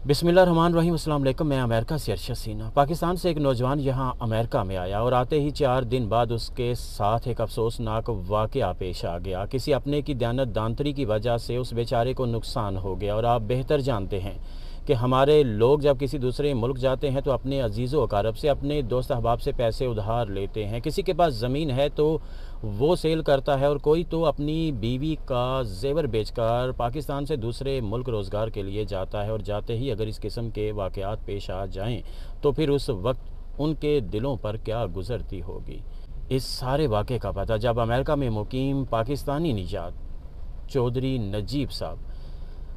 बिस्मिल्लाहिर्रहमानिर्रहीम। अस्सलाम वालेकुम। मैं अमेरिका से अरशद सीना। पाकिस्तान से एक नौजवान यहाँ अमेरिका में आया और आते ही 4 दिन बाद उसके साथ एक अफसोसनाक वाक़या पेश आ गया। किसी अपने की दयानतदानतरी की वजह से उस बेचारे को नुकसान हो गया। और आप बेहतर जानते हैं कि हमारे लोग जब किसी दूसरे मुल्क जाते हैं तो अपने अजीज़ व अकारब से, अपने दोस्त अहबाब से पैसे उधार लेते हैं। किसी के पास ज़मीन है तो वो सेल करता है, और कोई तो अपनी बीवी का जेवर बेचकर पाकिस्तान से दूसरे मुल्क रोज़गार के लिए जाता है। और जाते ही अगर इस किस्म के वाक़यात पेश आ जाएं तो फिर उस वक्त उनके दिलों पर क्या गुज़रती होगी। इस सारे वाक़े का पता जब अमेरिका में मुकीम पाकिस्तानी निजात चौधरी नजीब साहब,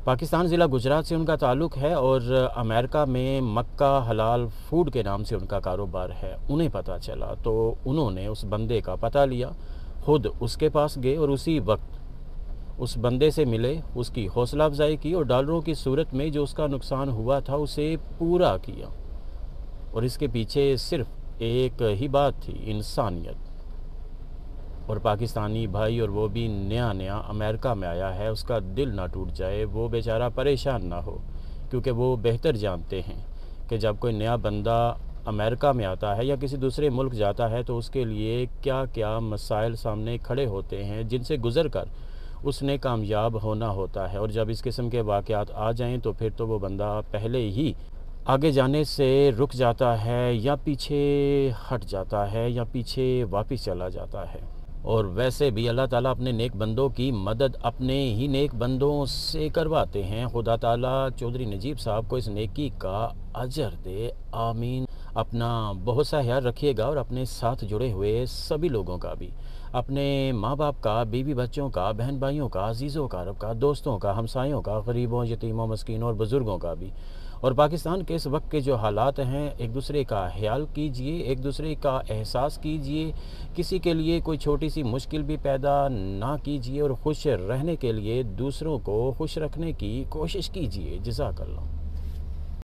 पाकिस्तान ज़िला गुजरात से उनका ताल्लुक़ है और अमेरिका में मक्का हलाल फूड के नाम से उनका कारोबार है, उन्हें पता चला तो उन्होंने उस बंदे का पता लिया, खुद उसके पास गए और उसी वक्त उस बंदे से मिले, उसकी हौसला अफजाई की और डॉलरों की सूरत में जो उसका नुकसान हुआ था उसे पूरा किया। और इसके पीछे सिर्फ एक ही बात थी, इंसानियत। और पाकिस्तानी भाई, और वो भी नया नया अमेरिका में आया है, उसका दिल ना टूट जाए, वो बेचारा परेशान ना हो, क्योंकि वो बेहतर जानते हैं कि जब कोई नया बंदा अमेरिका में आता है या किसी दूसरे मुल्क जाता है तो उसके लिए क्या क्या मसाइल सामने खड़े होते हैं जिनसे गुज़र कर उसने कामयाब होना होता है। और जब इस किस्म के वाक़यात आ जाएं तो फिर तो वो बंदा पहले ही आगे जाने से रुक जाता है, या पीछे हट जाता है, या पीछे वापस चला जाता है। और वैसे भी अल्लाह ताला अपने नेक बंदों की मदद अपने ही नेक बंदों से करवाते हैं। खुदा ताला चौधरी नजीब साहब को इस नेकी का अजर दे, आमीन। अपना बहुत सा ख्याल रखिएगा और अपने साथ जुड़े हुए सभी लोगों का भी, अपने माँ बाप का, बीवी बच्चों का, बहन भाइयों का, अजीज़ों कारब का, दोस्तों का, हमसायों का, गरीबों, यतीमों, मस्कीनों और बुज़ुर्गों का भी। और पाकिस्तान के इस वक्त के जो हालात हैं, एक दूसरे का ख्याल कीजिए, एक दूसरे का एहसास कीजिए, किसी के लिए कोई छोटी सी मुश्किल भी पैदा ना कीजिए, और खुश रहने के लिए दूसरों को खुश रखने की कोशिश कीजिए। जज़ाकल्लाह।